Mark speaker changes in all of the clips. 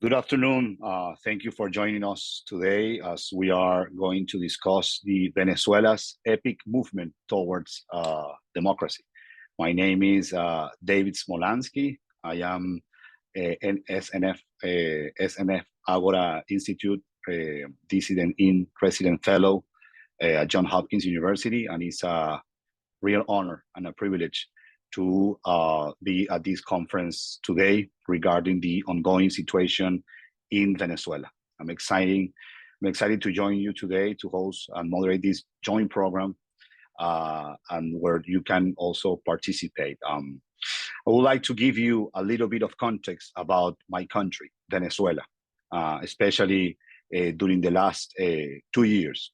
Speaker 1: Good afternoon. Thank you for joining us today as we are going to discuss the Venezuela's epic movement towards democracy. My name is David Smolansky. I am an SNF Agora Institute dissident in resident fellow at Johns Hopkins University, and it's a real honor and a privilege to be at this conference today regarding the ongoing situation in Venezuela. I'm excited to join you today to host and moderate this joint program and where you can also participate. I would like to give you a little bit of context about my country, Venezuela, especially during the last 2 years.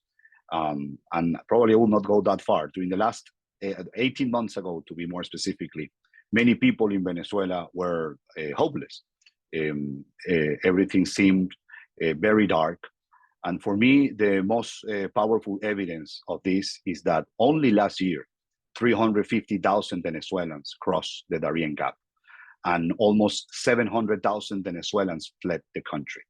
Speaker 1: And probably I will not go that far. During the last 18 months ago, to be more specifically, many people in Venezuela were hopeless. Everything seemed very dark. And for me, the most powerful evidence of this is that only last year, 350,000 Venezuelans crossed the Darien Gap, and almost 700,000 Venezuelans fled the country.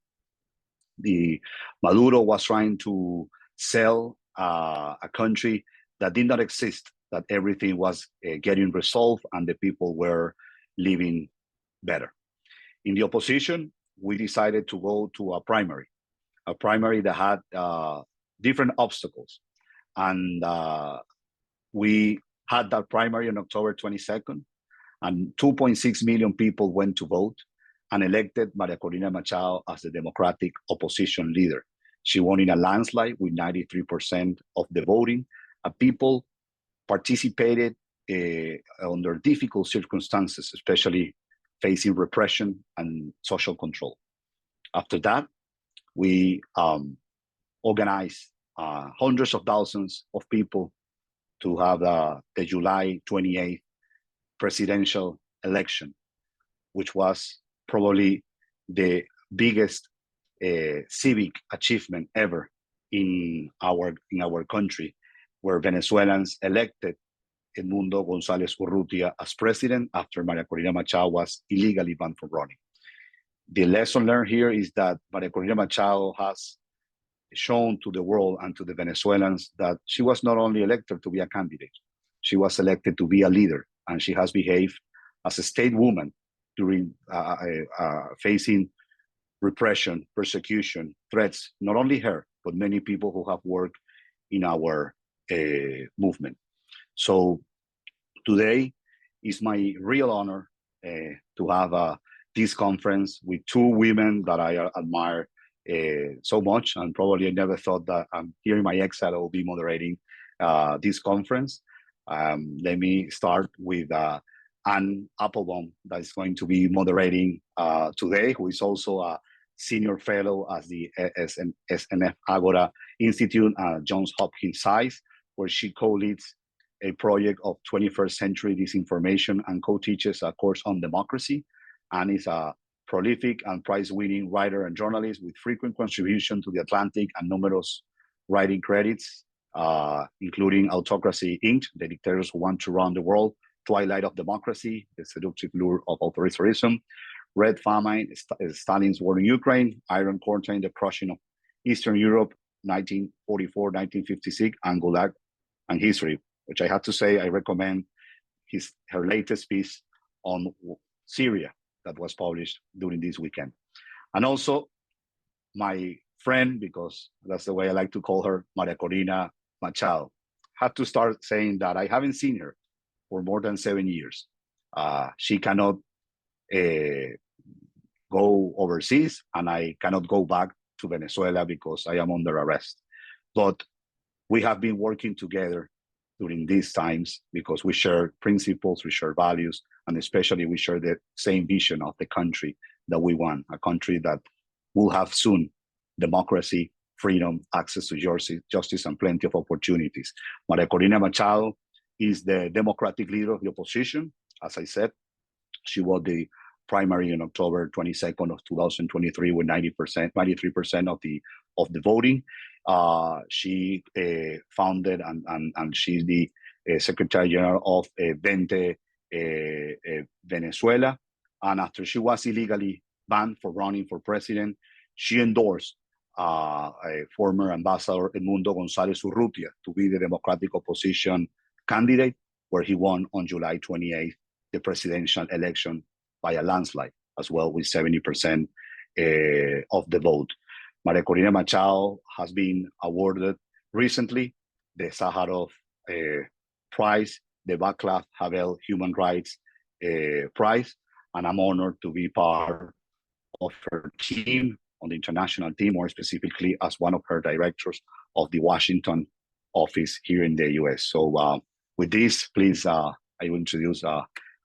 Speaker 1: Maduro was trying to sell a country that did not exist, that everything was getting resolved and the people were living better. In the opposition, we decided to go to a primary that had different obstacles. And we had that primary on October 22nd, and 2.6 million people went to vote and elected María Corina Machado as the Democratic opposition leader. She won in a landslide with 93% of the voting. People participated under difficult circumstances, especially facing repression and social control. After that, we organized hundreds of thousands of people to have the July 28th presidential election, which was probably the biggest civic achievement ever in our country, where Venezuelans elected Edmundo González Urrutia as president after María Corina Machado was illegally banned from running. The lesson learned here is that María Corina Machado has shown to the world and to the Venezuelans that she was not only elected to be a candidate, she was elected to be a leader, and she has behaved as a state woman during facing repression, persecution, threats, not only her, but many people who have worked in our movement. So today is my real honor to have this conference with two women that I admire so much, and probably I never thought that here in my exile I will be moderating this conference. Let me start with Applebaum, that is going to be moderating today, who is also a senior fellow at the SNF Agora Institute at Johns Hopkins SAIS, where she co-leads a project of 21st century disinformation and co-teaches a course on democracy, and is a prolific and prize-winning writer and journalist with frequent contribution to The Atlantic and numerous writing credits, including Autocracy Inc., The Dictators Who Want to Run the World, Twilight of Democracy, The Seductive Lure of Authoritarianism, Red Famine, Stalin's War in Ukraine, Iron Curtain, The Crushing of Eastern Europe, 1944-1956, and Gulag and History, which I have to say I recommend her latest piece on Syria that was published during this weekend. And also my friend, because that's the way I like to call her, María Corina Machado. I have to start saying that I haven't seen her for more than 7 years. She cannot go overseas, and I cannot go back to Venezuela because I am under arrest. But we have been working together during these times because we share principles, we share values, and especially we share the same vision of the country that we want, a country that will have soon democracy, freedom, access to justice, and plenty of opportunities. María Corina Machado is the Democratic leader of the opposition. As I said, she won the primary on October 22nd of 2023 with 93% of the voting. She founded and she's the Secretary General of Vente, Venezuela. And after she was illegally banned for running for president. She endorsed a former ambassador Edmundo González Urrutia to be the Democratic opposition candidate, where he won on July 28th the presidential election by a landslide as well, with 70% of the vote. María Corina Machado has been awarded recently the Sakharov Prize, the Václav Havel Human Rights Prize, and I'm honored to be part of her team, on the international team, more specifically as one of her directors of the Washington office here in the US. So with this, please, I will introduce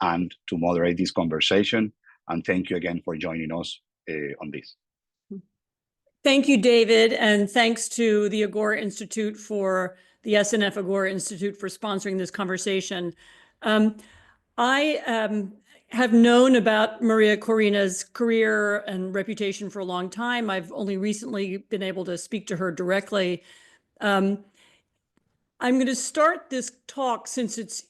Speaker 1: Anne to moderate this conversation. And thank you again for joining us on this.
Speaker 2: Thank you, David, and thanks to the Agora Institute for the SNF Agora Institute for sponsoring this conversation. I have known about Maria Corina's career and reputation for a long time. I've only recently been able to speak to her directly. I'm going to start this talk, since it's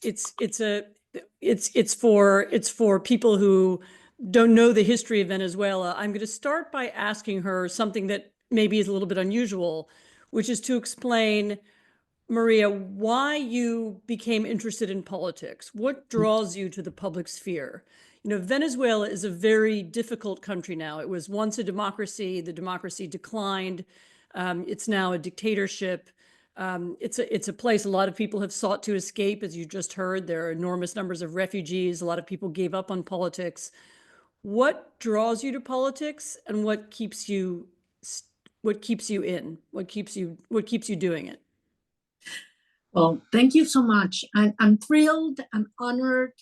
Speaker 2: for people who don't know the history of Venezuela. I'm going to start by asking her something that maybe is a little bit unusual, which is to explain, Maria, why you became interested in politics. What draws you to the public sphere? You know, Venezuela is a very difficult country now. It was once a democracy. The democracy declined. It's now a dictatorship. It's a place a lot of people have sought to escape, as you just heard. There are enormous numbers of refugees. A lot of people gave up on politics. What draws you to politics, and what keeps you in? What keeps you doing it?
Speaker 3: Well, thank you so much. I'm thrilled and honored,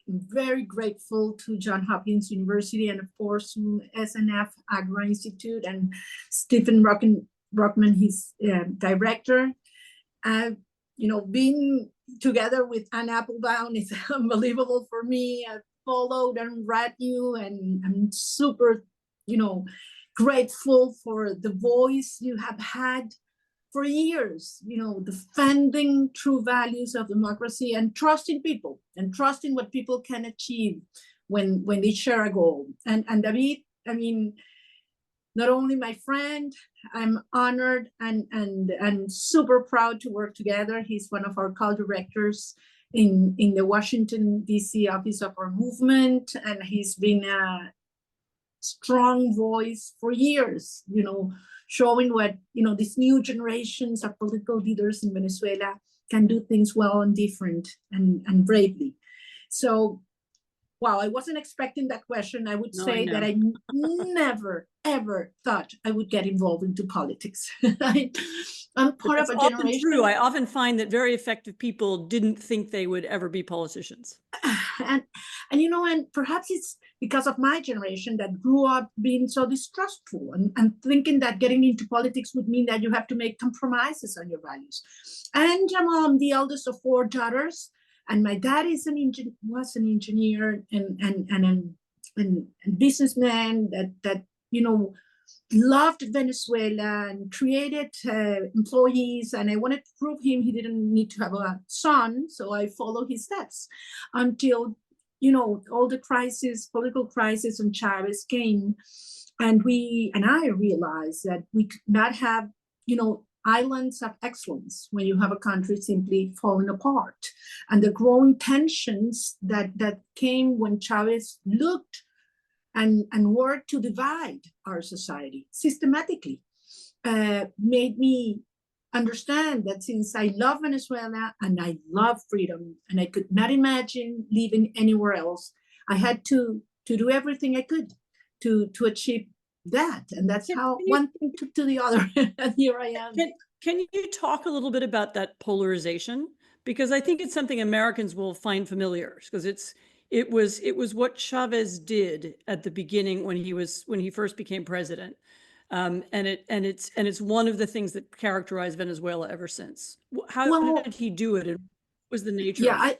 Speaker 3: very grateful to Johns Hopkins University, and of course SNF Agora Institute, and Stephen Rockman, his director. You know, being together with Anne Applebaum is unbelievable for me. I've followed and read you, and I'm super, you know, grateful for the voice you have had for years, you know, defending true values of democracy and trusting people, and trusting what people can achieve when they share a goal. And David, I mean, not only my friend, I'm honored and super proud to work together. He's one of our co-directors in the Washington, D.C. office of our movement, and he's been a strong voice for years, you know, showing what, you know, these new generations of political leaders in Venezuela can do things well and different and bravely. So, wow, I wasn't expecting that question. I would say that I never, ever thought I would get involved into politics. I'm part of a generation.
Speaker 2: True. I often find that very effective people didn't think they would ever be politicians.
Speaker 3: And you know, and perhaps it's because of my generation that grew up being so distrustful and thinking that getting into politics would mean that you have to make compromises on your values. And I'm the eldest of 4 daughters, and my dad was an engineer and businessman that you know, loved Venezuela and created employees, and I wanted to prove him he didn't need to have a son, so I followed his steps until, you know, all the political crisis on Chavez came, and I realized that we could not have, you know, islands of excellence when you have a country simply falling apart. And the growing tensions that came when Chavez looked and worked to divide our society systematically made me understand that since I love Venezuela and I love freedom, and I could not imagine living anywhere else, I had to do everything I could to achieve that. And that's how one thing took to the other. And here I am.
Speaker 2: Can you talk a little bit about that polarization? Because I think it's something Americans will find familiar, because it was what Chavez did at the beginning when he first became president, and it's one of the things that characterized Venezuela ever since. How did he do it, and what was the nature?
Speaker 3: Yeah,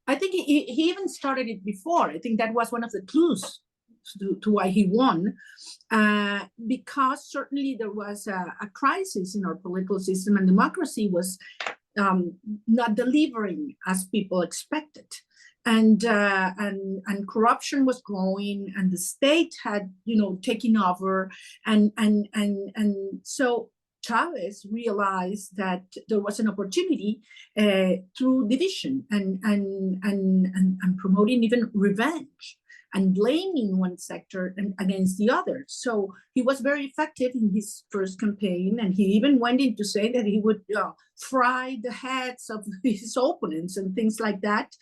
Speaker 3: I think he even started it before. I think that was one of the clues to why he won, because certainly there was a crisis in our political system, and democracy was not delivering as people expected. and corruption was growing, and the state had, taken over, and so Chavez realized that there was an opportunity through division and promoting even revenge and blaming one sector against the other. So he was very effective in his first campaign, and he even went in to say that he would fry the heads of his opponents and things like that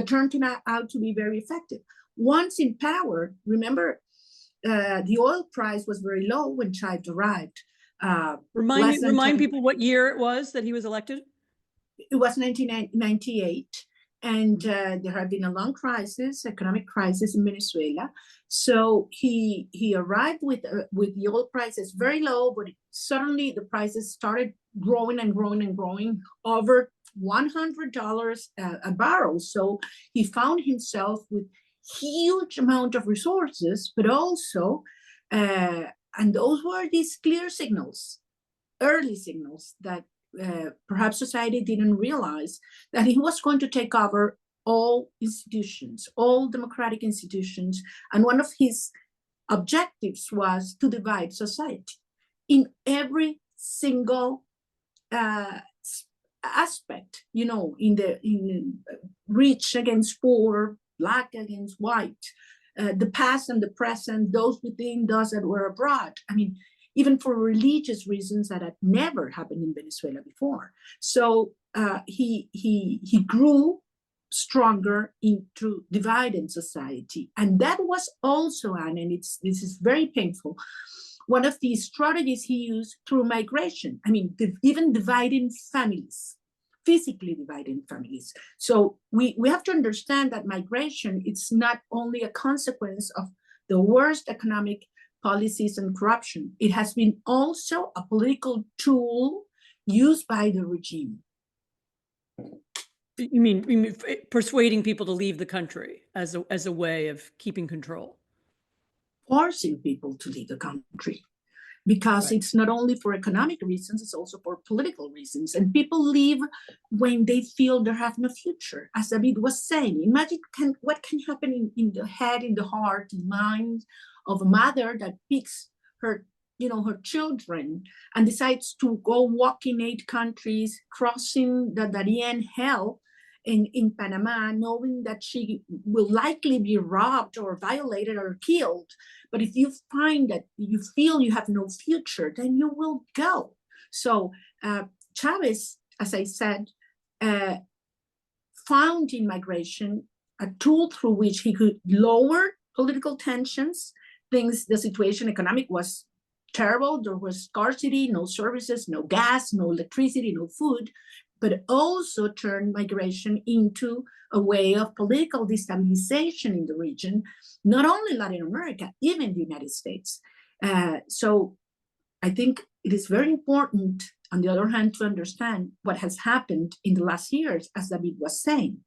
Speaker 3: turned out to be very effective. Once in power, remember, the oil price was very low when Chavez arrived.
Speaker 2: Remind people what year it was that he was elected?
Speaker 3: It was 1998. And there had been a long economic crisis in Venezuela. So he arrived with the oil prices very low, but suddenly the prices started growing and growing and growing, over $100 a barrel. So he found himself with huge amount of resources, but also, and those were these clear signals, early signals that perhaps society didn't realize, that he was going to take over all institutions, all democratic institutions. And one of his objectives was to divide society in every single aspect, in rich against poor, Black against white, the past and the present, those within, those that were abroad. I mean, even for religious reasons that had never happened in Venezuela before. So he grew stronger into dividing society. And that was also, and this is very painful, one of the strategies he used through migration. I mean, even dividing families, physically dividing families. So we have to understand that migration, it's not only a consequence of the worst economic policies and corruption. It has been also a political tool used by the regime.
Speaker 2: You mean persuading people to leave the country as a way of keeping control?
Speaker 3: Forcing people to leave the country, because it's not only for economic reasons, it's also for political reasons. And people leave when they feel they have no future. As David was saying, imagine what can happen in the head, in the heart, in mind of a mother that picks her children and decides to go walk in 8 countries, crossing the Darien hell in Panama, knowing that she will likely be robbed or violated or killed. But if you find that you feel you have no future, then you will go. So Chavez, as I said, found in migration a tool through which he could lower political tensions. The situation economic was terrible. There was scarcity, no services, no gas, no electricity, no food, but also turned migration into a way of political destabilization in the region, not only Latin America, even the United States. So I think it is very important, on the other hand, to understand what has happened in the last years, as David was saying.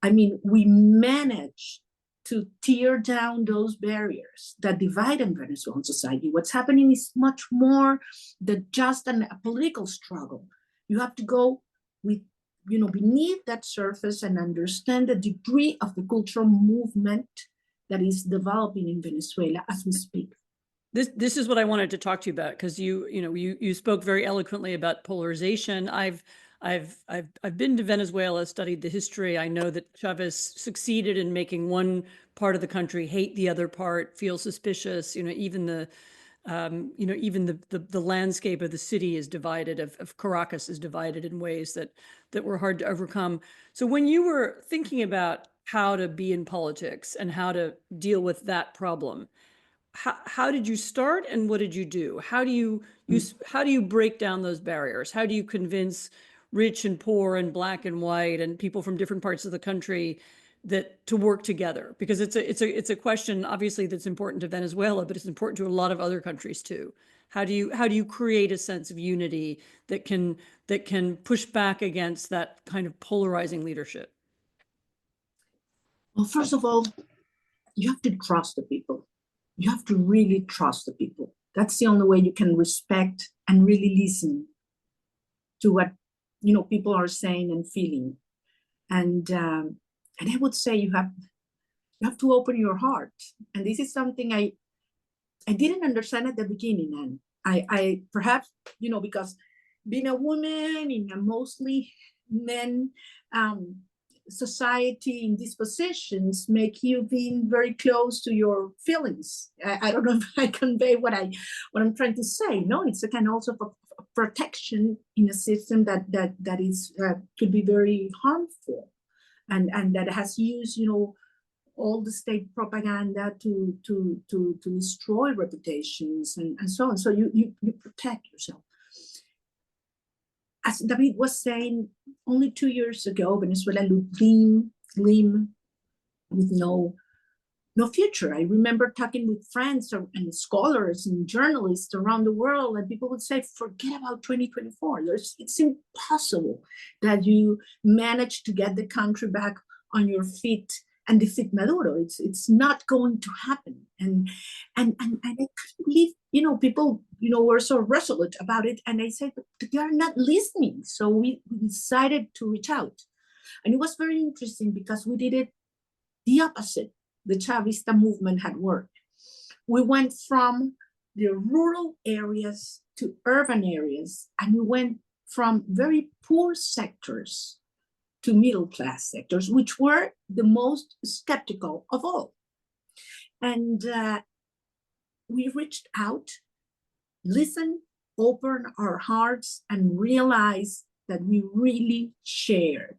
Speaker 3: I mean, we managed to tear down those barriers that divide in Venezuelan society. What's happening is much more than just a political struggle. You have to go with, beneath that surface and understand the degree of the cultural movement that is developing in Venezuela as we speak.
Speaker 2: This is what I wanted to talk to you about, because you spoke very eloquently about polarization. I've been to Venezuela, studied the history. I know that Chavez succeeded in making one part of the country hate the other part, feel suspicious. Even the landscape of the city is divided, of Caracas is divided in ways that were hard to overcome. So when you were thinking about how to be in politics and how to deal with that problem, how did you start, and what did you do? How do you break down those barriers? How do you convince rich and poor and Black and white and people from different parts of the country to work together? Because it's a question, obviously, that's important to Venezuela, but it's important to a lot of other countries too. How do you create a sense of unity that can push back against that kind of polarizing leadership?
Speaker 3: Well, first of all, you have to trust the people. You have to really trust the people. That's the only way you can respect and really listen to what people are saying and feeling. And And I would say you have to open your heart. And this is something I didn't understand at the beginning. And I perhaps, because being a woman in a mostly men society in these positions make you being very close to your feelings. I don't know if I convey what I'm trying to say. No, it's a kind also of protection in a system that is could be very harmful, and that has used all the state propaganda to destroy reputations and so on. So you protect yourself. As David was saying, only 2 years ago, Venezuela looked gleam with no future. I remember talking with friends and scholars and journalists around the world, and people would say, forget about 2024. It's impossible that you manage to get the country back on your feet and defeat Maduro. It's not going to happen. And I couldn't believe, people, were so resolute about it. And I said, but they are not listening. So we decided to reach out. And it was very interesting because we did it the opposite. The Chavista movement had worked. We went from the rural areas to urban areas, and we went from very poor sectors to middle-class sectors, which were the most skeptical of all. And we reached out, listened, opened our hearts, and realized that we really shared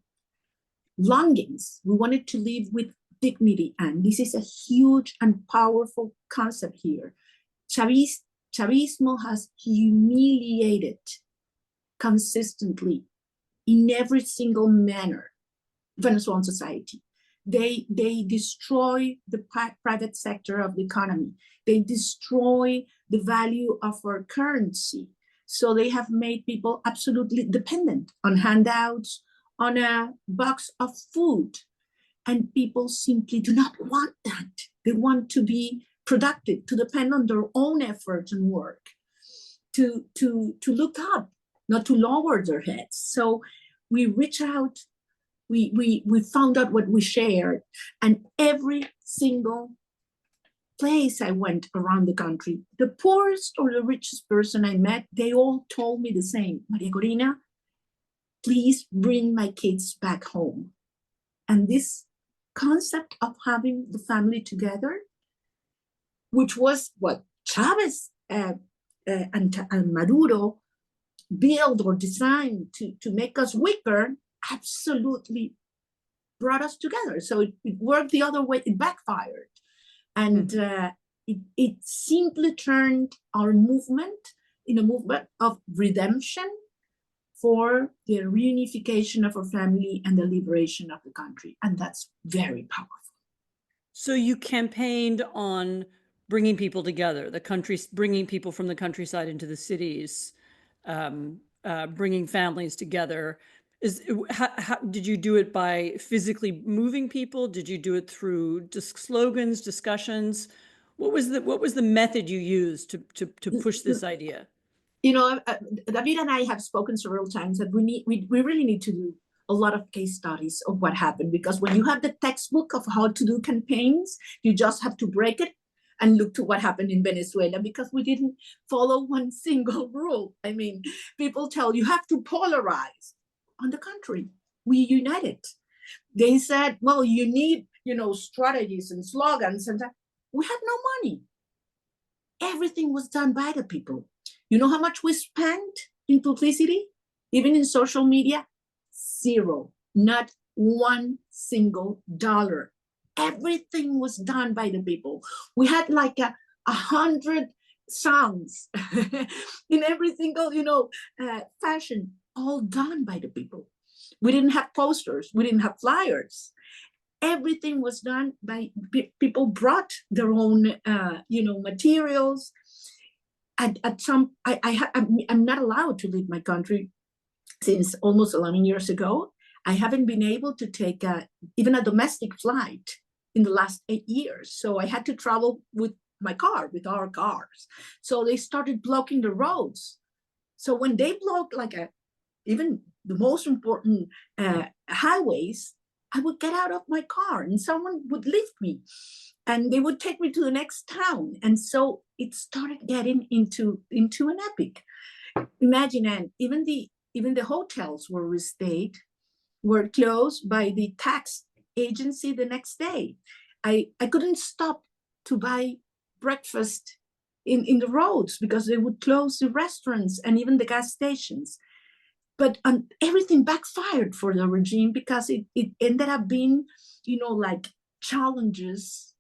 Speaker 3: longings. We wanted to live with dignity, and this is a huge and powerful concept here. Chavismo has humiliated consistently in every single manner Venezuelan society. They destroy the private sector of the economy. They destroy the value of our currency. So they have made people absolutely dependent on handouts, on a box of food. And people simply do not want that. They want to be productive, to depend on their own efforts and work, to look up, not to lower their heads. So we reach out, we found out what we shared, and every single place I went around the country, the poorest or the richest person I met, they all told me the same. María Corina, please bring my kids back home. And this concept of having the family together, which was what Chavez and Maduro built or designed to make us weaker, absolutely brought us together. So it worked the other way, it backfired. And it simply turned our movement in a movement of redemption for the reunification of our family and the liberation of the country. And that's very powerful.
Speaker 2: So you campaigned on bringing people together, bringing people from the countryside into the cities, bringing families together. How did you do it by physically moving people? Did you do it through slogans, discussions? What was the method you used to push this idea?
Speaker 3: David and I have spoken several times that we really need to do a lot of case studies of what happened, because when you have the textbook of how to do campaigns, you just have to break it and look to what happened in Venezuela, because we didn't follow one single rule. I mean, people tell you have to polarize. On the contrary, we united. They said, well, you need, strategies and slogans, and we had no money. Everything was done by the people. You know how much we spent in publicity, even in social media? Zero, not one single dollar. Everything was done by the people. We had like 100 songs in every single, fashion, all done by the people. We didn't have posters. We didn't have flyers. Everything was done by people. Brought their own, materials. I'm not allowed to leave my country since almost 11 years ago. I haven't been able to take even a domestic flight in the last 8 years. So I had to travel with with our cars. So they started blocking the roads. So when they blocked even the most important highways, I would get out of my car and someone would lift me and they would take me to the next town. And so it started getting into an epic. Imagine, and even the hotels where we stayed were closed by the tax agency the next day. I couldn't stop to buy breakfast in the roads because they would close the restaurants and even the gas stations. But everything backfired for the regime because it ended up being, like challenges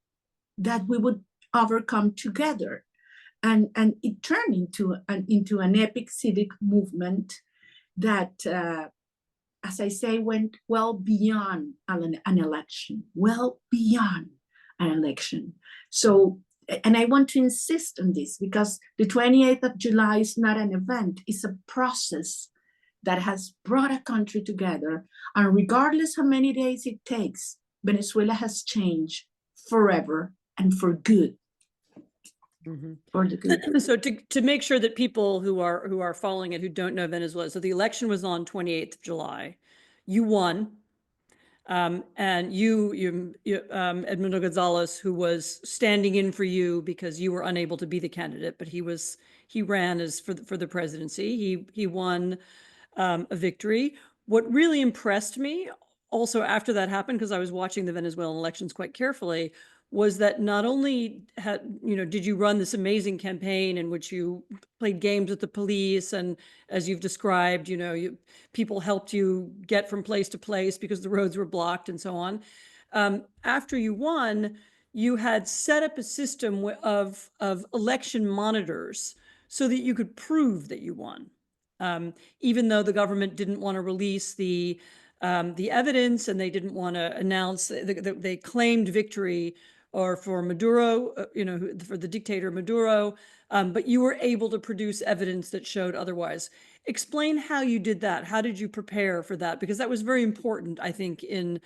Speaker 3: that we would overcome together. And it turned into an epic civic movement that, as I say, went well beyond an election, well beyond an election. So, and I want to insist on this because the 28th of July is not an event, it's a process that has brought a country together. And regardless how many days it takes, Venezuela has changed forever and for good.
Speaker 2: Mm-hmm.
Speaker 3: For the good.
Speaker 2: So to make sure that people who are following it, who don't know Venezuela, so the election was on 28th of July. You won. And you Edmundo Gonzalez, who was standing in for you because you were unable to be the candidate, but he ran as for the presidency. He won a victory. What really impressed me also after that happened, because I was watching the Venezuelan elections quite carefully, was that not only did you run this amazing campaign in which you played games with the police, and as you've described, people helped you get from place to place because the roads were blocked and so on. After you won, you had set up a system of election monitors so that you could prove that you won. Even though the government didn't want to release the evidence and they didn't want to announce, they claimed victory or for Maduro, for the dictator Maduro, but you were able to produce evidence that showed otherwise. Explain how you did that. How did you prepare for that? Because that was very important, I think, in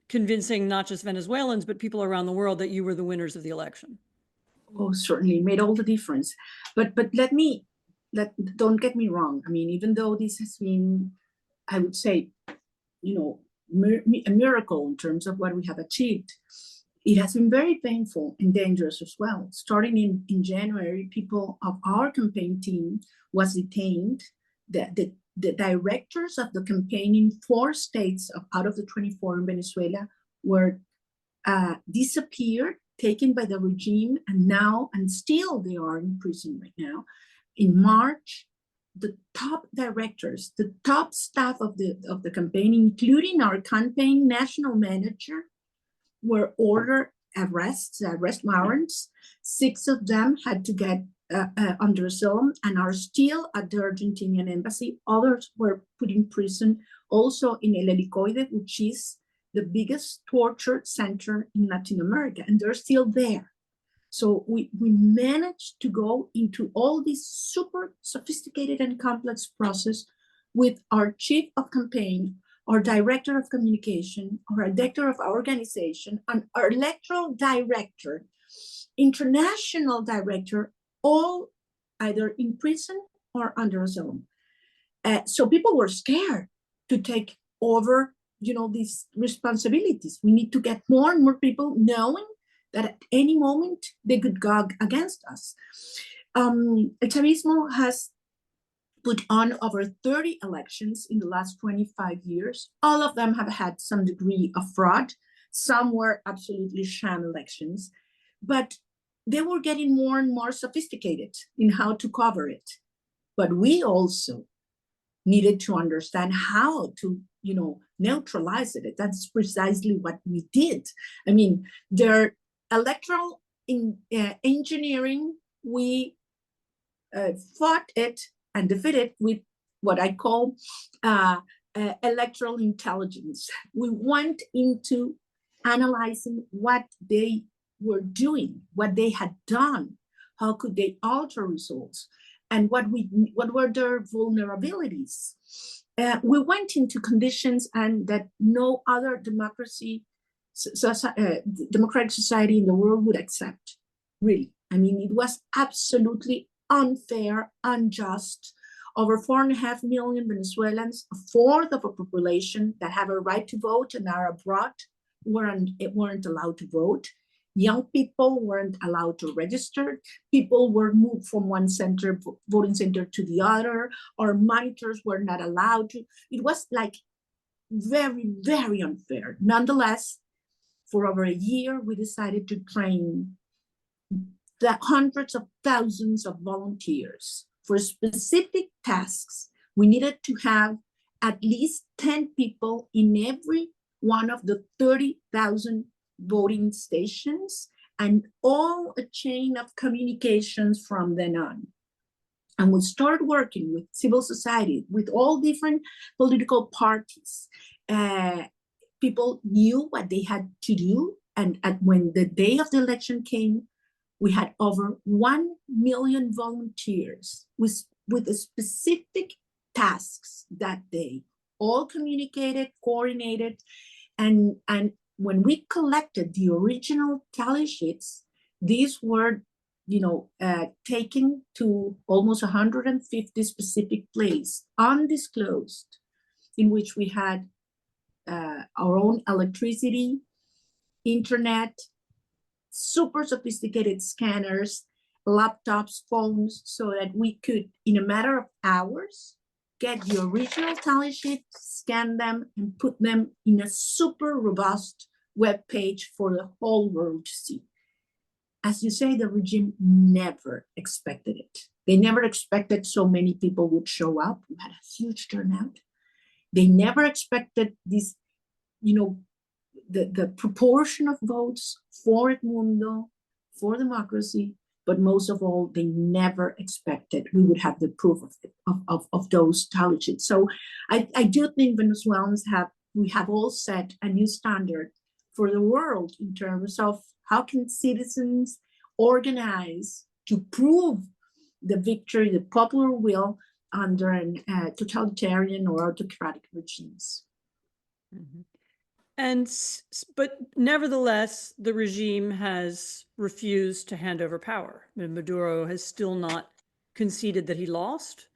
Speaker 2: convincing not just Venezuelans, but people around the world that you were the winners of the election.
Speaker 3: Oh, certainly made all the difference. But don't get me wrong. I mean, even though this has been, I would say, a miracle in terms of what we have achieved, it has been very painful and dangerous as well. Starting in January, people of our campaign team was detained. The directors of the campaign in 4 states out of the 24 in Venezuela were disappeared, taken by the regime, and still they are in prison right now. In March, the top directors, the top staff of the campaign, including our campaign national manager, were ordered arrest warrants. 6 of them had to get under asylum and are still at the Argentinian embassy. Others were put in prison, also in El Helicoide, which is the biggest torture center in Latin America, and they're still there. So we managed to go into all this super sophisticated and complex process with our chief of campaign, our director of communication, our director of organization, and our electoral director, international director, all either in prison or under asylum. So people were scared to take over, these responsibilities. We need to get more and more people knowing that at any moment they could go against us. El Chavismo has put on over 30 elections in the last 25 years. All of them have had some degree of fraud. Some were absolutely sham elections, but they were getting more and more sophisticated in how to cover it. But we also needed to understand how to, neutralize it. That's precisely what we did. I mean, their electoral engineering, we fought it and defeated with what I call electoral intelligence. We went into analyzing what they were doing, what they had done, how could they alter results, and what were their vulnerabilities. We went into conditions and that no other democratic society in the world would accept, really. I mean, it was absolutely unfair, unjust, Over 4.5 million Venezuelans, a fourth of a population that have a right to vote and are abroad, weren't allowed to vote. Young people weren't allowed to register. People were moved from one voting center to the other, or monitors were not allowed to. It was like very, very unfair. Nonetheless, for over a year, we decided to train the hundreds of thousands of volunteers for specific tasks. We needed to have at least 10 people in every one of the 30,000 voting stations, and all a chain of communications from then on. And we started working with civil society, with all different political parties. People knew what they had to do, and when the day of the election came, we had over 1 million volunteers with specific tasks that day, all communicated, coordinated, and when we collected the original tally sheets, these were, taken to almost 150 specific places, undisclosed, in which we had our own electricity, internet, super sophisticated scanners, laptops, phones, so that we could, in a matter of hours, get the original tally sheet, scan them, and put them in a super robust web page for the whole world to see. As you say, the regime never expected it. They never expected so many people would show up. We had a huge turnout. They never expected this, the proportion of votes for Edmundo, for democracy, but most of all, they never expected we would have the proof of those tally sheets. So I do think Venezuelans we have all set a new standard for the world in terms of how can citizens organize to prove the victory, the popular will under totalitarian or autocratic regimes.
Speaker 2: Mm-hmm. But nevertheless, the regime has refused to hand over power. Maduro has still not conceded that he lost.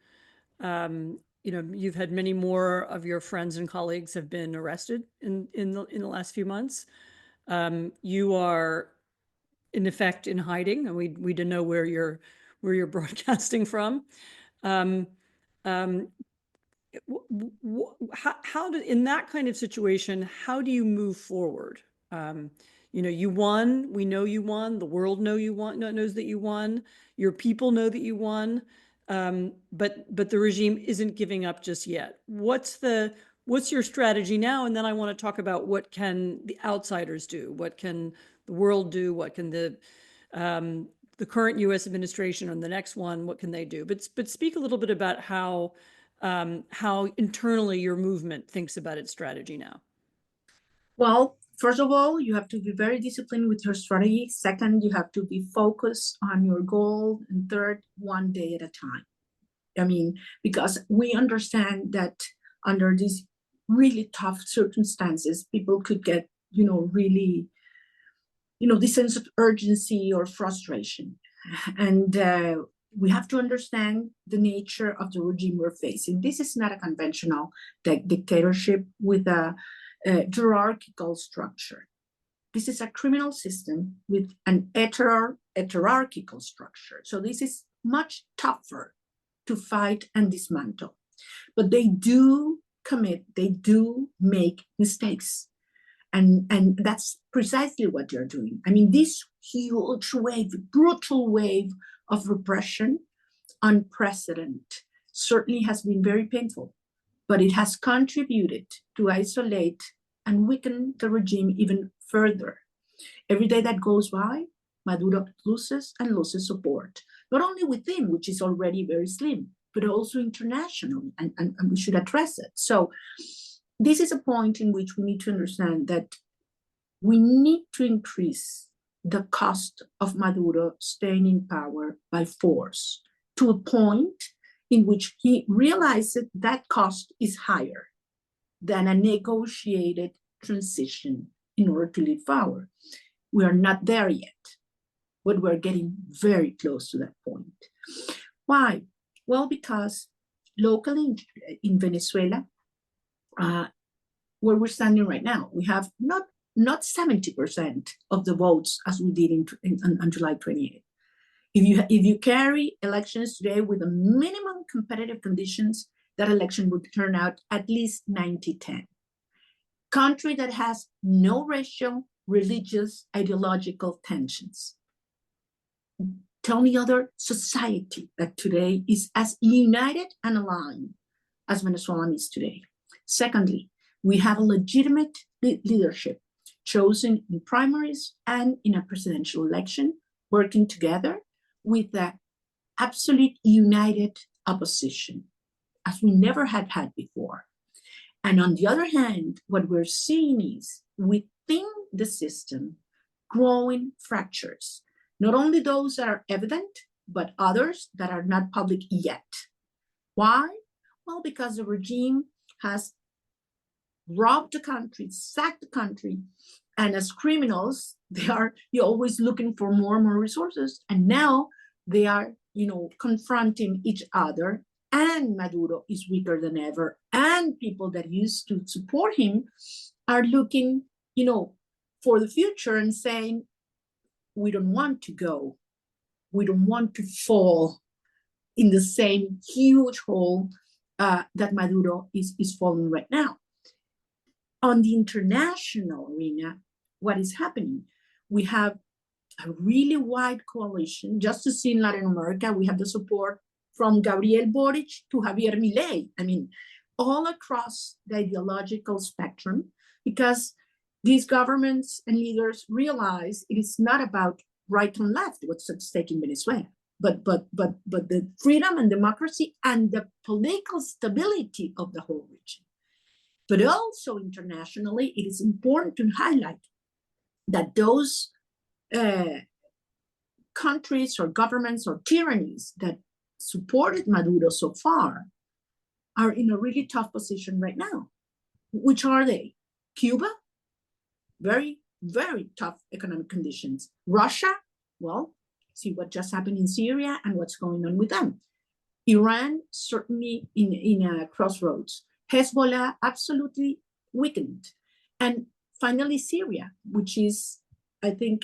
Speaker 2: You've had many more of your friends and colleagues have been arrested in the last few months. You are, in effect, in hiding, and we don't know where you're broadcasting from. In that kind of situation, how do you move forward? You won. We know you won. The world knows that you won. Your people know that you won. But the regime isn't giving up just yet. What's your strategy now? And then I want to talk about what can the outsiders do? What can the world do? What can the current U.S. administration or the next one? What can they do? But speak a little bit about how internally your movement thinks about its strategy now.
Speaker 3: Well, first of all, you have to be very disciplined with your strategy. Second, you have to be focused on your goal. And third, one day at a time. Because we understand that under these really tough circumstances, people could get, really, this sense of urgency or frustration. And we have to understand the nature of the regime we're facing. This is not a conventional dictatorship with a hierarchical structure. This is a criminal system with an hierarchical structure. So this is much tougher to fight and dismantle. But they do make mistakes. And that's precisely what they're doing. This huge wave, brutal wave of repression, unprecedented, certainly has been very painful, but it has contributed to isolate and weaken the regime even further. Every day that goes by, Maduro loses support, not only within, which is already very slim, but also internationally, and we should address it. So this is a point in which we need to understand that we need to increase the cost of Maduro staying in power by force to a point in which he realizes that cost is higher than a negotiated transition in order to leave power. We are not there yet, but we're getting very close to that point. Why? Well, because locally in Venezuela, where we're standing right now, we have not 70% of the votes as we did on July 28th. If you carry elections today with the minimum competitive conditions, that election would turn out at least 90-10. Country that has no racial, religious, ideological tensions. Tell me other society that today is as united and aligned as Venezuela is today. Secondly, we have a legitimate leadership chosen in primaries and in a presidential election, working together with the absolute united opposition, as we never had before. And on the other hand, what we're seeing is within the system, growing fractures, not only those that are evident, but others that are not public yet. Why? Well, because the regime has robbed the country, sacked the country, and as criminals, you're always looking for more and more resources, and now they are, confronting each other, and Maduro is weaker than ever, and people that used to support him are looking, for the future and saying, we don't want to go, we don't want to fall in the same huge hole that Maduro is falling right now. On the international arena, what is happening? We have a really wide coalition. Just to see in Latin America, we have the support from Gabriel Boric to Javier Milei. I mean, all across the ideological spectrum, because these governments and leaders realize it is not about right and left what's at stake in Venezuela, but the freedom and democracy and the political stability of the whole region. But also internationally, it is important to highlight that those countries or governments or tyrannies that supported Maduro so far are in a really tough position right now. Which are they? Cuba, very, very tough economic conditions. Russia, well, see what just happened in Syria and what's going on with them. Iran, certainly in a crossroads. Hezbollah, absolutely weakened. And finally, Syria, which is, I think,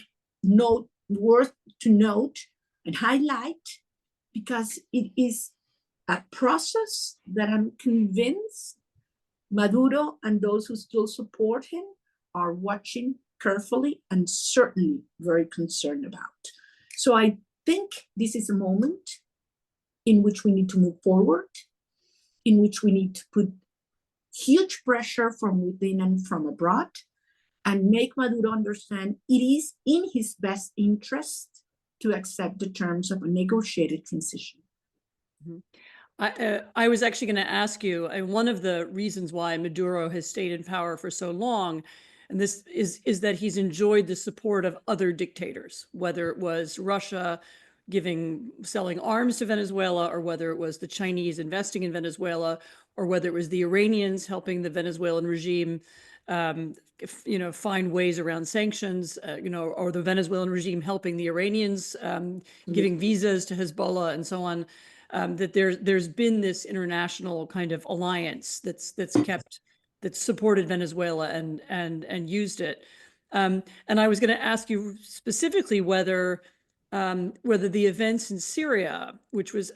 Speaker 3: worth to note and highlight, because it is a process that I'm convinced Maduro and those who still support him are watching carefully and certainly very concerned about. So I think this is a moment in which we need to move forward, in which we need to put huge pressure from within and from abroad, and make Maduro understand it is in his best interest to accept the terms of a negotiated transition.
Speaker 2: Mm-hmm. I was actually going to ask you, one of the reasons why Maduro has stayed in power for so long, and this is that he's enjoyed the support of other dictators, whether it was Russia selling arms to Venezuela, or whether it was the Chinese investing in Venezuela, or whether it was the Iranians helping the Venezuelan regime, find ways around sanctions, or the Venezuelan regime helping the Iranians, giving visas to Hezbollah and so on. That there's been this international kind of alliance that's supported Venezuela and used it. And I was going to ask you specifically whether the events in Syria,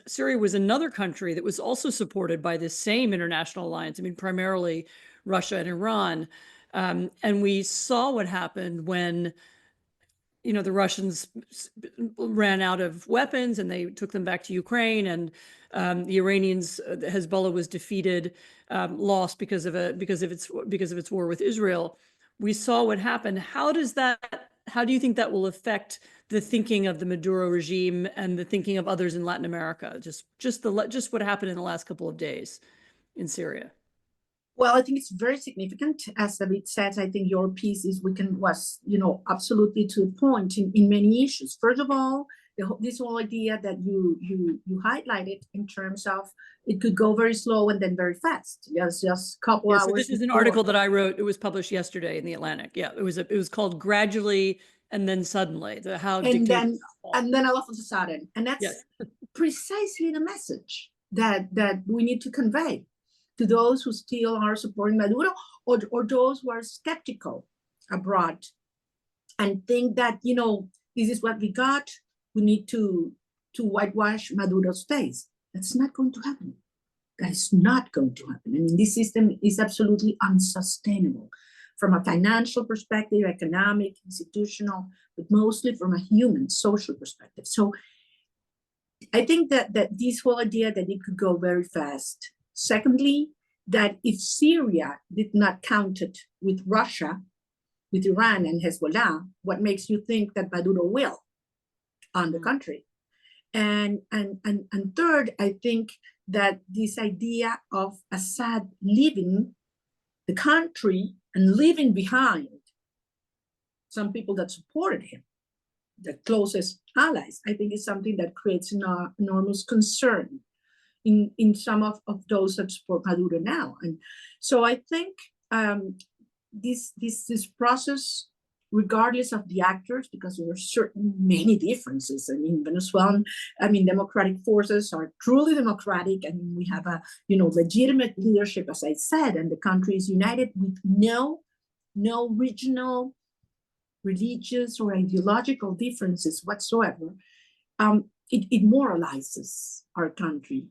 Speaker 2: Syria was another country that was also supported by this same international alliance. I mean, primarily Russia and Iran. And we saw what happened when, the Russians ran out of weapons and they took them back to Ukraine, and the Iranians, Hezbollah was defeated, lost because of its war with Israel. We saw what happened. How do you think that will affect the thinking of the Maduro regime and the thinking of others in Latin America? Just what happened in the last couple of days in Syria.
Speaker 3: Well, I think it's very significant. As David said, I think your piece was absolutely to the point in many issues. First of all, this whole idea that you highlighted in terms of it could go very slow and then very fast. Just a couple hours.
Speaker 2: So this is an article that I wrote. It was published yesterday in the Atlantic. Yeah, it was called Gradually and Then Suddenly.
Speaker 3: And then all of a sudden, and that's precisely the message. that we need to convey to those who still are supporting Maduro, or those who are skeptical abroad and think that, you know, this is what we got, we need to whitewash Maduro's face. That's not going to happen. That is not going to happen. I mean, this system is absolutely unsustainable from a financial perspective, economic, institutional, but mostly from a human, social perspective. So I think that this whole idea that it could go very fast. Secondly, that if Syria did not count it with Russia, with Iran and Hezbollah, what makes you think that Maduro will on the country? And third, I think that this idea of Assad leaving the country and leaving behind some people that supported him, the closest allies, I think is something that creates an enormous concern in some of those that support Maduro now. And so I think this process, regardless of the actors, because there are many differences. I mean, democratic forces are truly democratic. I mean, we have a, legitimate leadership, as I said, and the country is united with no regional, religious, or ideological differences whatsoever. It moralizes our country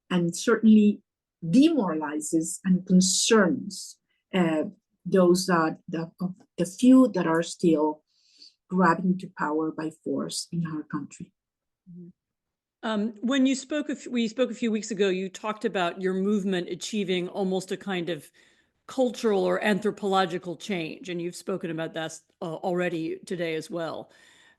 Speaker 3: and certainly demoralizes and concerns those the few that are still grabbing to power by force in our country.
Speaker 2: When we spoke a few weeks ago, you talked about your movement achieving almost a kind of cultural or anthropological change, and you've spoken about that already today as well.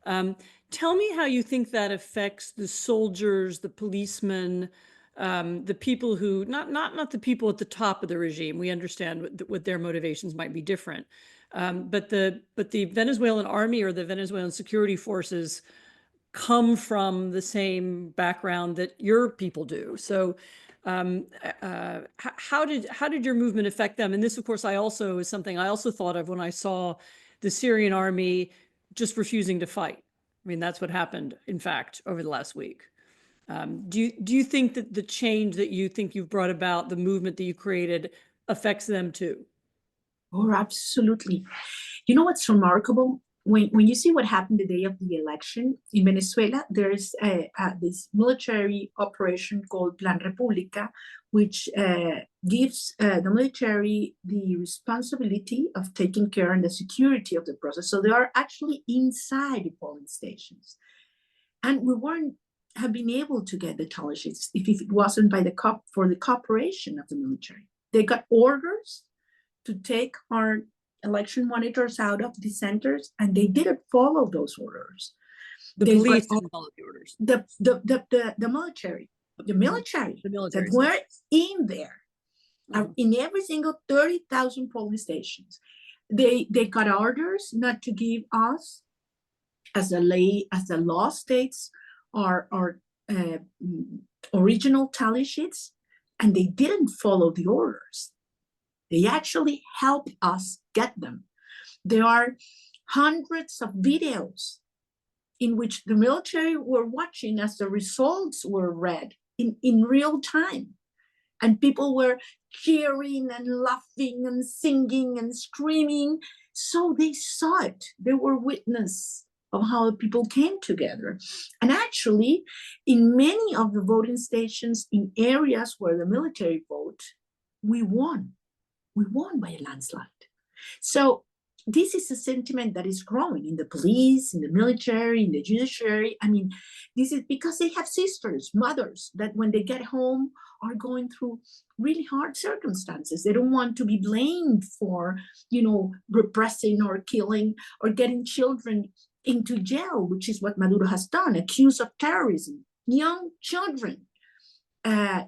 Speaker 2: Tell me how you think that affects the soldiers, the policemen, the people who, not the people at the top of the regime. We understand what their motivations might be different, but the Venezuelan army or the Venezuelan security forces come from the same background that your people do. So how did your movement affect them? And this, of course, is something I also thought of when I saw the Syrian army just refusing to fight. I mean, that's what happened, in fact, over the last week. Do you think that the change that you think you've brought about, the movement that you created, affects them too?
Speaker 3: Oh, absolutely. You know what's remarkable? When you see what happened the day of the election in Venezuela, there's this military operation called Plan República, which gives the military the responsibility of taking care of the security of the process. So they are actually inside the polling stations. And we wouldn't have been able to get the intelligence if it wasn't for the cooperation of the military. They got orders to take our election monitors out of the centers, and they didn't follow those orders.
Speaker 2: The police didn't follow the orders.
Speaker 3: The military that were in there, in every single 30,000 polling stations. They got orders not to give us, as the law states, our original tally sheets, and they didn't follow the orders. They actually helped us get them. There are hundreds of videos in which the military were watching as the results were read in real time. And people were cheering and laughing and singing and screaming. So they saw it. They were witness of how people came together. And actually, in many of the voting stations in areas where the military vote, we won. We won by a landslide. So this is a sentiment that is growing in the police, in the military, in the judiciary. I mean, this is because they have sisters, mothers, that when they get home are going through really hard circumstances. They don't want to be blamed for, repressing or killing or getting children into jail, which is what Maduro has done, accused of terrorism, young children. A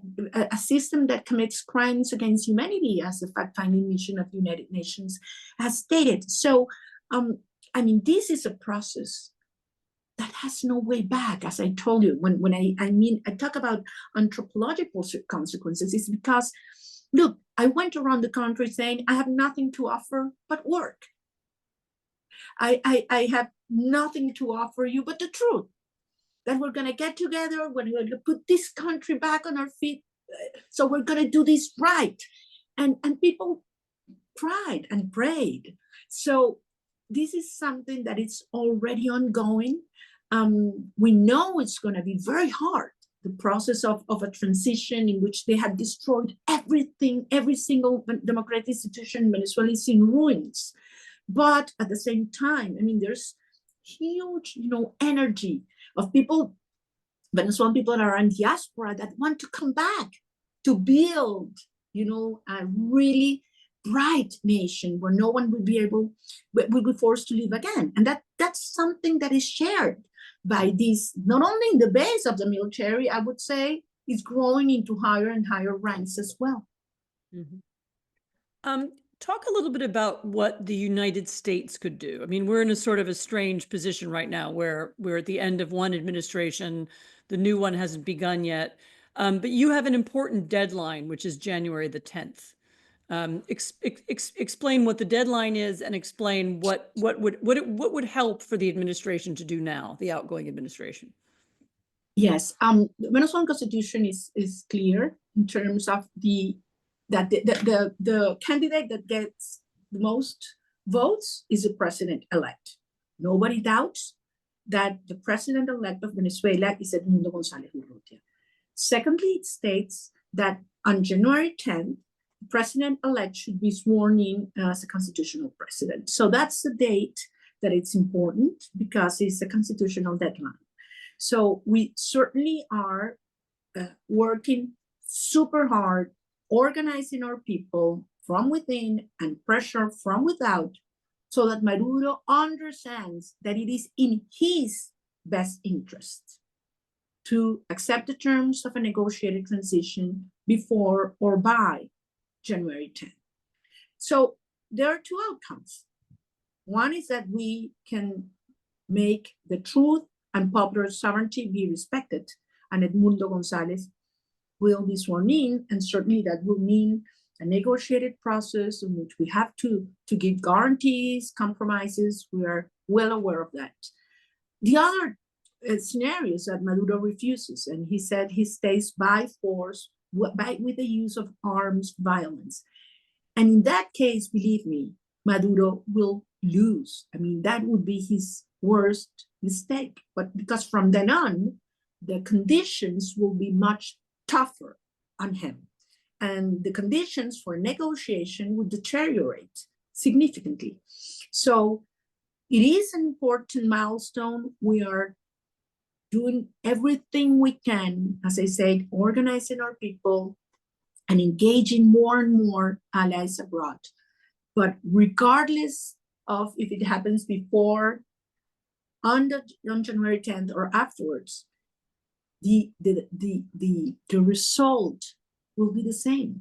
Speaker 3: system that commits crimes against humanity, as the fact-finding mission of the United Nations has stated. So, this is a process that has no way back. As I told you, when I talk about anthropological consequences, it's because, look, I went around the country saying, I have nothing to offer but work. I have nothing to offer you but the truth. that we're going to get together, we're going to put this country back on our feet, so we're going to do this right. And people cried and prayed. So this is something that is already ongoing. We know it's going to be very hard, the process of a transition in which they have destroyed everything, every single democratic institution in Venezuela is in ruins. But at the same time, I mean, there's huge, energy of people, Venezuelan people that are in diaspora that want to come back to build, a really bright nation where no one would be forced to live again. And that's something that is shared by these, not only in the base of the military, I would say, is growing into higher and higher ranks as well.
Speaker 2: Mm-hmm. Talk a little bit about what the United States could do. I mean, we're in a sort of a strange position right now where we're at the end of one administration, the new one hasn't begun yet, but you have an important deadline, which is January the 10th. Explain what the deadline is and explain what would help for the administration to do now, the outgoing administration.
Speaker 3: Yes, the Venezuelan constitution is clear in terms of the candidate that gets the most votes is the president-elect. Nobody doubts that the president-elect of Venezuela is Edmundo González Urrutia. Secondly, it states that on January 10th, the president-elect should be sworn in as a constitutional president. So that's the date that it's important because it's a constitutional deadline. So we certainly are working super hard, organizing our people from within and pressure from without, so that Maduro understands that it is in his best interest to accept the terms of a negotiated transition before or by January 10th. So there are two outcomes. One is that we can make the truth and popular sovereignty be respected, and Edmundo González will be sworn in, and certainly that will mean a negotiated process in which we have to give guarantees, compromises. We are well aware of that. The other scenario is that Maduro refuses, and he said he stays by force with the use of arms violence. And in that case, believe me, Maduro will lose. I mean, that would be his worst mistake. But because from then on, the conditions will be much tougher on him. And the conditions for negotiation would deteriorate significantly. So it is an important milestone. We are doing everything we can, as I said, organizing our people and engaging more and more allies abroad. But regardless of if it happens before, on January 10th or afterwards, the result will be the same.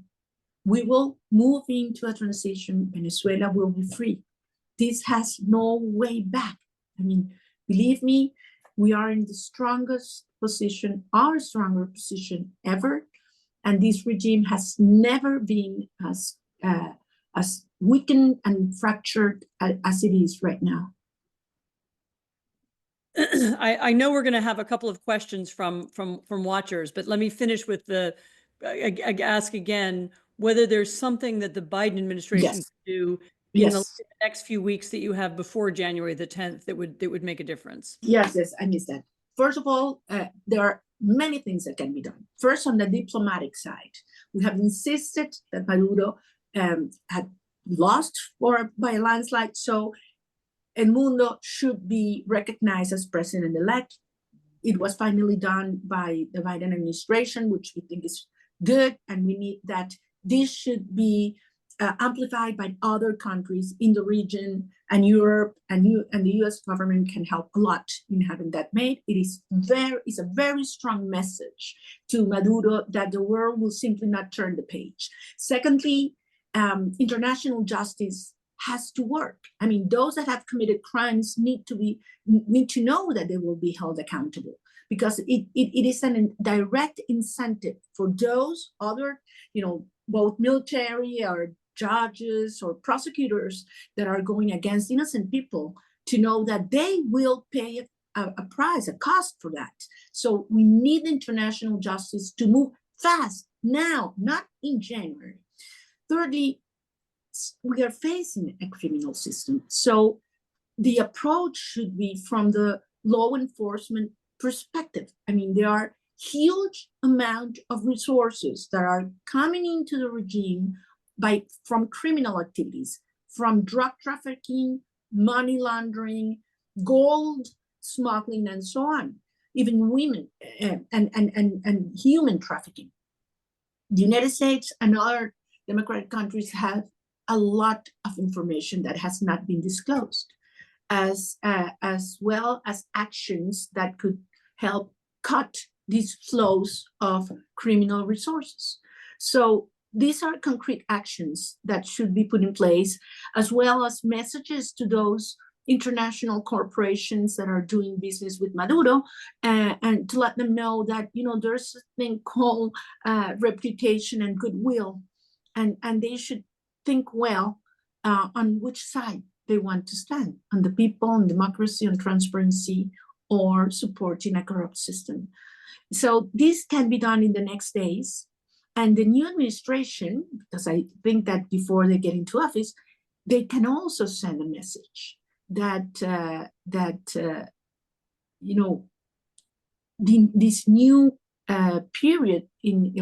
Speaker 3: We will move into a transition. Venezuela will be free. This has no way back. I mean, believe me, we are in the strongest position, our stronger position ever. And this regime has never been as weakened and fractured as it is right now.
Speaker 2: I know we're going to have a couple of questions from watchers, but let me finish with ask again whether there's something that the Biden administration
Speaker 3: Yes.
Speaker 2: could do in the next few weeks that you have before January the 10th that would make a difference.
Speaker 3: Yes, I missed that. First of all, there are many things that can be done. First, on the diplomatic side, we have insisted that Maduro had lost by a landslide, so Edmundo should be recognized as president-elect. It was finally done by the Biden administration, which we think is good, and we need that. This should be amplified by other countries in the region and Europe, and the US government can help a lot in having that made. It's a very strong message to Maduro that the world will simply not turn the page. Secondly, international justice has to work. I mean, those that have committed crimes need to know that they will be held accountable, because it is a direct incentive for those other, both military or judges or prosecutors that are going against innocent people to know that they will pay a price, a cost for that. So we need international justice to move fast now, not in January. Thirdly, we are facing a criminal system. So the approach should be from the law enforcement perspective. I mean, there are huge amount of resources that are coming into the regime from criminal activities, from drug trafficking, money laundering, gold smuggling, and so on, even women and human trafficking. The United States and other democratic countries have a lot of information that has not been disclosed, as well as actions that could help cut these flows of criminal resources. So these are concrete actions that should be put in place, as well as messages to those international corporations that are doing business with Maduro, and to let them know that, you know, there's a thing called reputation and goodwill, and they should think well on which side they want to stand, on the people, on democracy, on transparency, or supporting a corrupt system. So this can be done in the next days. And the new administration, because I think that before they get into office, they can also send a message that you know, this new period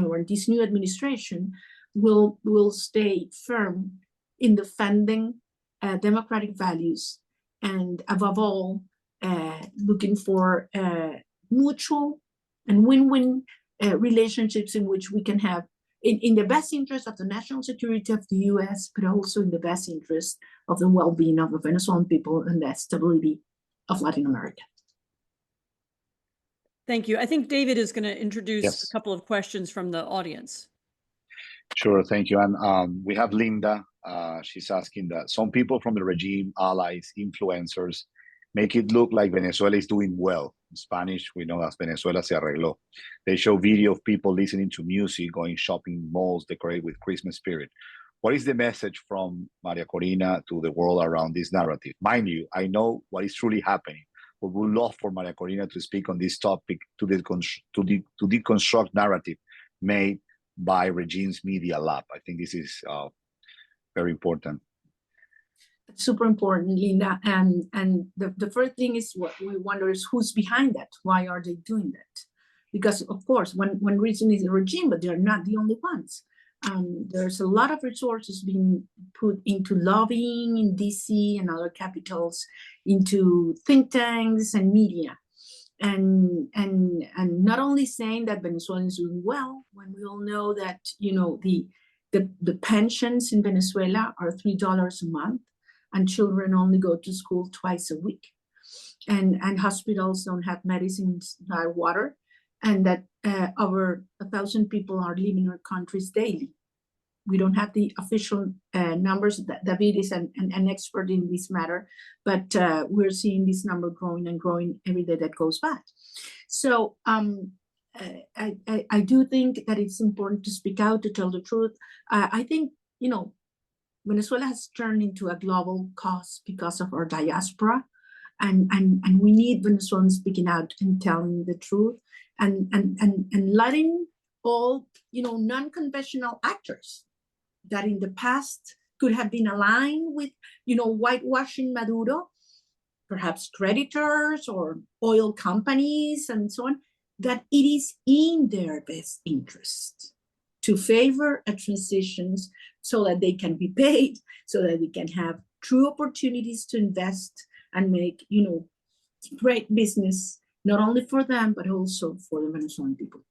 Speaker 3: or this new administration will stay firm in defending democratic values, and above all, looking for mutual and win-win relationships in which we can have, in the best interest of the national security of the US, but also in the best interest of the well-being of the Venezuelan people and the stability of Latin America.
Speaker 2: Thank you. I think David is going to introduce
Speaker 1: Yes.
Speaker 2: a couple of questions from the audience.
Speaker 1: Sure, thank you. And we have Linda. She's asking that some people from the regime, allies, influencers, make it look like Venezuela is doing well. In Spanish, we know as Venezuela se arregló. They show video of people listening to music, going shopping malls decorated with Christmas spirit. What is the message from María Corina to the world around this narrative? Mind you, I know what is truly happening, but we would love for María Corina to speak on this topic to deconstruct narrative made by regime's media lab. I think this is very important.
Speaker 3: Super important, Linda. And the first thing is, what we wonder is who's behind that? Why are they doing that? Because of course, one reason is the regime, but they're not the only ones. There's a lot of resources being put into lobbying in DC and other capitals, into think tanks and media. And not only saying that Venezuela is doing well, when we all know that, you know, the pensions in Venezuela are $3 a month, and children only go to school twice a week, and hospitals don't have medicines, nor water, and that over 1,000 people are leaving our countries daily. We don't have the official numbers. David is an expert in this matter, but we're seeing this number growing and growing every day that goes by. So I do think that it's important to speak out, to tell the truth. I think, you know, Venezuela has turned into a global cause because of our diaspora, and we need Venezuelans speaking out and telling the truth, and letting all, you know, non-conventional actors that in the past could have been aligned with, you know, whitewashing Maduro, perhaps creditors or oil companies and so on, that it is in their best interest to favor a transitions so that they can be paid, so that we can have true opportunities to invest and make, you know, great business, not only for them, but also for the Venezuelan people.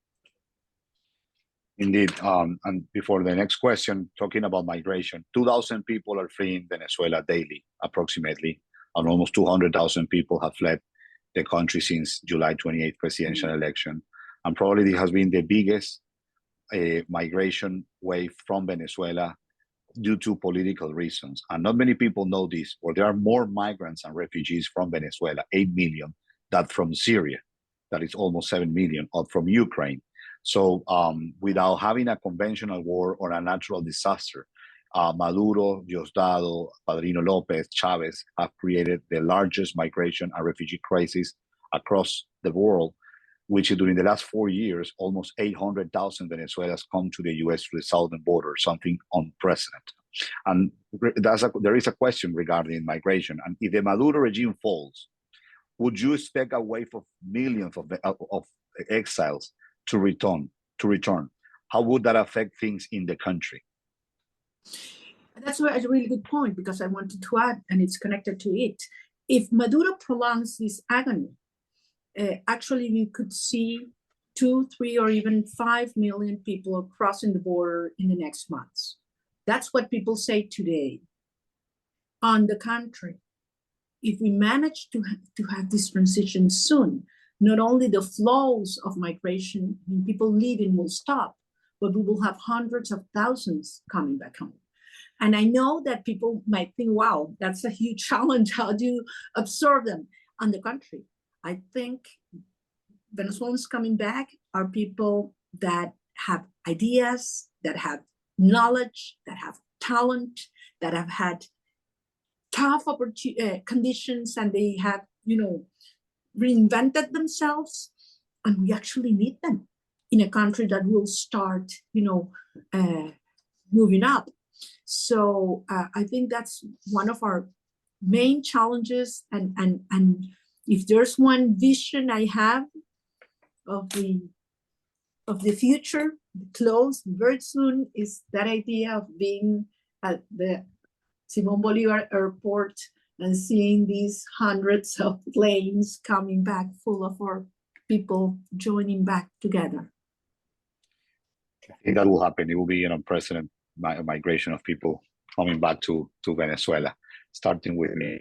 Speaker 1: Indeed. And before the next question, talking about migration, 2,000 people are fleeing Venezuela daily, approximately, and almost 200,000 people have fled the country since July 28th presidential election. And probably it has been the biggest migration wave from Venezuela due to political reasons. And not many people know this, but there are more migrants and refugees from Venezuela, 8 million, than from Syria, that is almost 7 million, or from Ukraine. So without having a conventional war or a natural disaster, Maduro, Diosdado, Padrino Lopez, Chavez have created the largest migration and refugee crisis across the world, which during the last 4 years, almost 800,000 Venezuelans come to the US through the southern border, something unprecedented. And there is a question regarding migration. And if the Maduro regime falls, would you expect a wave of millions of exiles to return? How would that affect things in the country?
Speaker 3: That's a really good point, because I wanted to add, and it's connected to it. If Maduro prolongs this agony, actually we could see 2, 3, or even 5 million people crossing the border in the next months. That's what people say today. On the contrary, if we manage to have this transition soon, not only the flows of migration and people leaving will stop, but we will have hundreds of thousands coming back home. And I know that people might think, wow, that's a huge challenge. How do you absorb them? On the contrary, I think Venezuelans coming back are people that have ideas, that have knowledge, that have talent, that have had tough conditions, and they have, reinvented themselves. And we actually need them in a country that will start, moving up. So I think that's one of our main challenges. And if there's one vision I have of the future, close very soon, is that idea of being at the Simón Bolívar airport and seeing these hundreds of planes coming back full of our people joining back together.
Speaker 1: I think that will happen. It will be an unprecedented migration of people coming back to Venezuela, starting with me.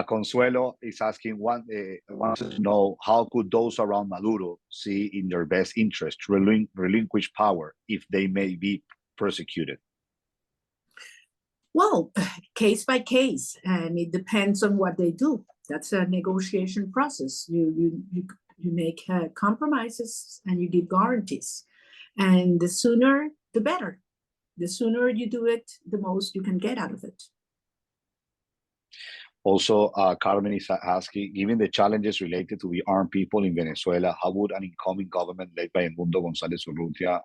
Speaker 1: Consuelo is asking, wants to know, how could those around Maduro see in their best interest to relinquish power if they may be persecuted?
Speaker 3: Well, case by case, and it depends on what they do. That's a negotiation process. You make compromises and you give guarantees, and the sooner the better. The sooner you do it, the most you can get out of it.
Speaker 1: Also, Carmen is asking, given the challenges related to the armed people in Venezuela, how would an incoming government led by Edmundo González Urrutia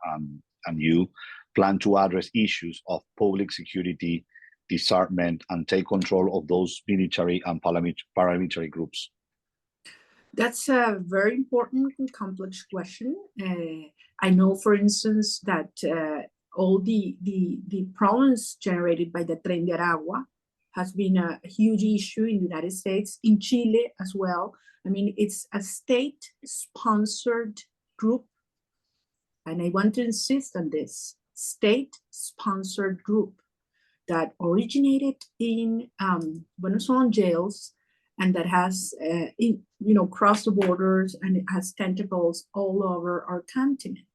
Speaker 1: and you plan to address issues of public security, disarmament, and take control of those military and paramilitary groups?
Speaker 3: That's a very important and complex question. I know, for instance, that all the problems generated by the Tren de Aragua has been a huge issue in the United States, in Chile as well. I mean, it's a state-sponsored group, and I want to insist on this, state-sponsored group that originated in Venezuelan jails, and that has, crossed the borders, and it has tentacles all over our continent.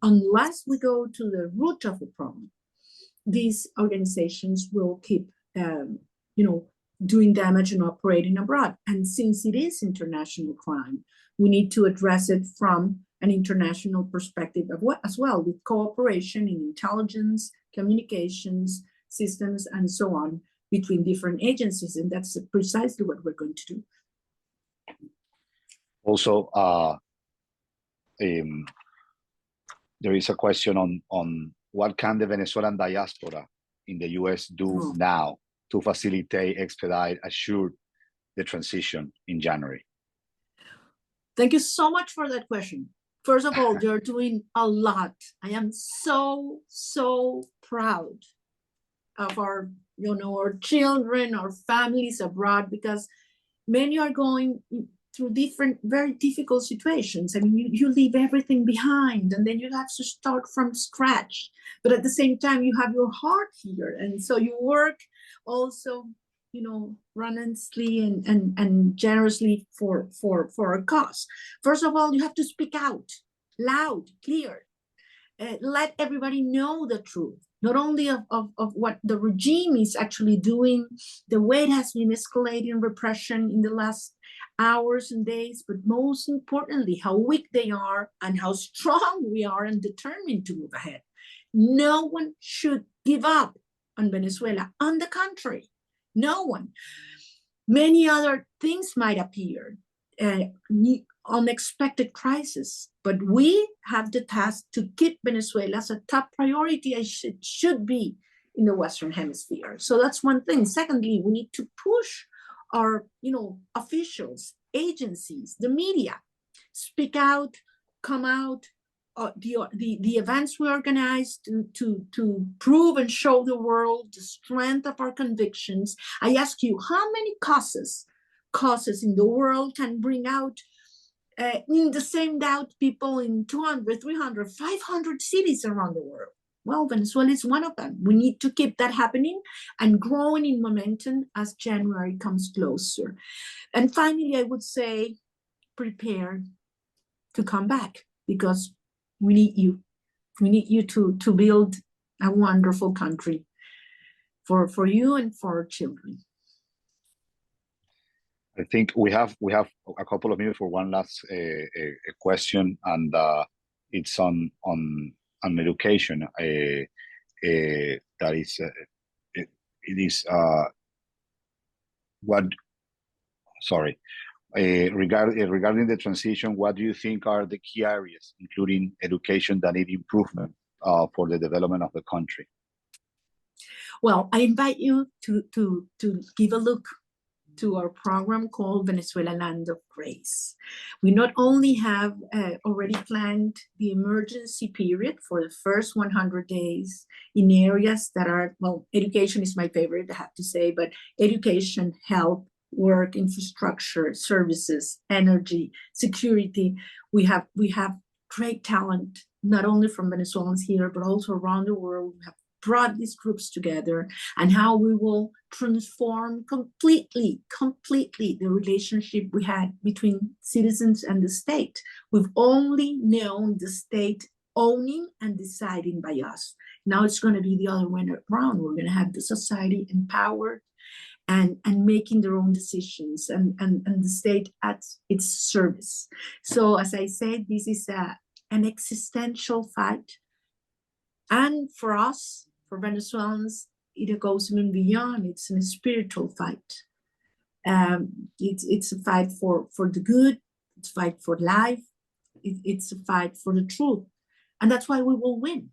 Speaker 3: Unless we go to the root of the problem, these organizations will keep, doing damage and operating abroad. And since it is international crime, we need to address it from an international perspective as well, with cooperation in intelligence, communications, systems, and so on between different agencies. And that's precisely what we're going to do.
Speaker 1: Also, there is a question on what can the Venezuelan diaspora in the US do now to facilitate, expedite, assure the transition in January?
Speaker 3: Thank you so much for that question. First of all, you're doing a lot. I am so, so proud of our, our children, our families abroad, because many are going through different, very difficult situations. I mean, you leave everything behind, and then you have to start from scratch. But at the same time, you have your heart here. And so you work also, honestly and generously for a cause. First of all, you have to speak out loud, clear. Let everybody know the truth, not only of what the regime is actually doing, the way it has been escalating repression in the last hours and days, but most importantly, how weak they are and how strong we are and determined to move ahead. No one should give up on Venezuela. On the contrary, no one. Many other things might appear. unexpected crisis. But we have the task to keep Venezuela as a top priority, as it should be in the Western Hemisphere. So that's one thing. Secondly, we need to push our, officials, agencies, the media, speak out, come out. The events we organize to prove and show the world the strength of our convictions. I ask you, how many causes in the world can bring out in the same doubt people in 200, 300, 500 cities around the world? Well, Venezuela is one of them. We need to keep that happening and growing in momentum as January comes closer. And finally, I would say, prepare to come back, because we need you. We need you to build a wonderful country for you and for our children.
Speaker 1: I think we have a couple of minutes for one last question, and it's on education. That is, it is what. Sorry. Regarding the transition, what do you think are the key areas, including education, that need improvement for the development of the country?
Speaker 3: Well, I invite you to give a look to our program called Venezuela Land of Grace. We not only have already planned the emergency period for the first 100 days in areas that are, well, education is my favorite, I have to say, but education, health, work, infrastructure, services, energy, security. We have great talent, not only from Venezuelans here, but also around the world. We have brought these groups together, and how we will transform completely the relationship we had between citizens and the state. We've only known the state owning and deciding by us. Now it's going to be the other way around. We're going to have the society empowered and making their own decisions, and the state at its service. So as I said, this is an existential fight. And for us, for Venezuelans, it goes even beyond. It's a spiritual fight. It's a fight for the good. It's a fight for life. It's a fight for the truth. And that's why we will win.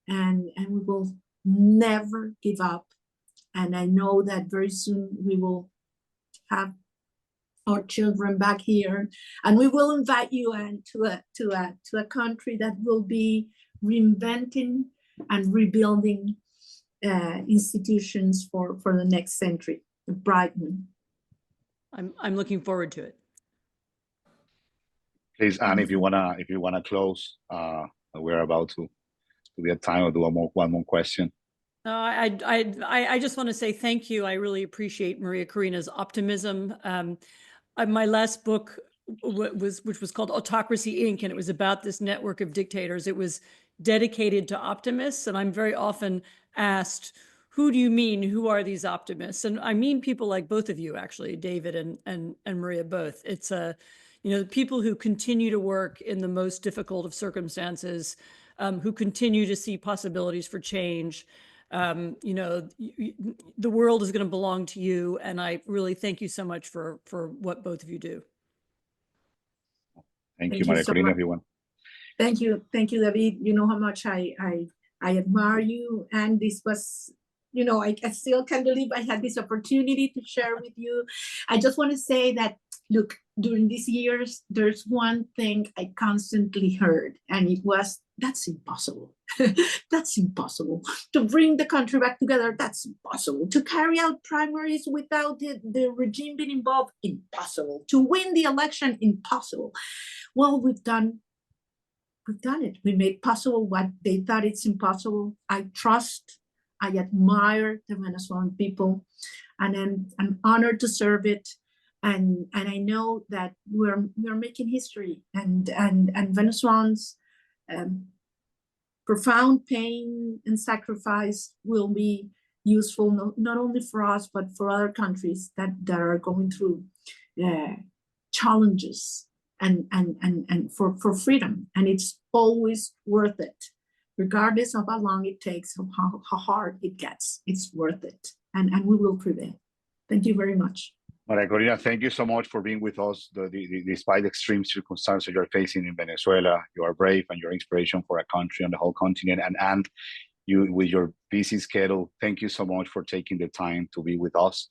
Speaker 3: And we will never give up. And I know that very soon we will have our children back here, and we will invite you to a country that will be reinventing and rebuilding institutions for the next century, a bright one.
Speaker 2: I'm looking forward to it.
Speaker 1: Please, Anne, if you wanna close, we're about to be at time. I'll do one more question.
Speaker 2: I just want to say thank you. I really appreciate Maria Corina's optimism. My last book which was called Autocracy, Inc., and it was about this network of dictators. It was dedicated to optimists, and I'm very often asked, who do you mean? Who are these optimists? And I mean people like both of you, actually, David and Maria both. It's people who continue to work in the most difficult of circumstances, who continue to see possibilities for change. The world is going to belong to you, and I really thank you so much for what both of you do.
Speaker 1: Thank you, Maria Corina, everyone.
Speaker 3: Thank you, David. You know how much I admire you, and this was, I still can't believe I had this opportunity to share with you. I just want to say that, look, during these years, there's one thing I constantly heard, and it was, that's impossible. That's impossible. To bring the country back together, that's impossible. To carry out primaries without the regime being involved, impossible. To win the election, impossible. Well, we've done it. We made possible what they thought it's impossible. I admire the Venezuelan people, and I'm honored to serve it. And I know that we're making history, and Venezuelans' profound pain and sacrifice will be useful not only for us but for other countries that are going through challenges and for freedom. And it's always worth it, regardless of how long it takes, of how hard it gets. It's worth it, and we will prevail. Thank you very much.
Speaker 1: María Corina, thank you so much for being with us. Despite the extreme circumstances you're facing in Venezuela, you are brave and you're inspiration for a country and the whole continent. And you, with your busy schedule, thank you so much for taking the time to be with us.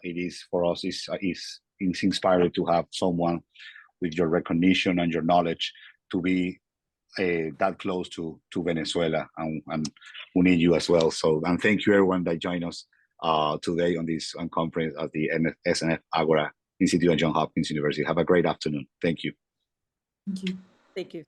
Speaker 1: It is for us, it's inspiring to have someone with your recognition and your knowledge to be that close to Venezuela, and we need you as well. So, and thank you everyone that joined us today on this conference at the SNF Agora Institute at Johns Hopkins University. Have a great afternoon. Thank you.
Speaker 3: Thank you.
Speaker 2: Thank you.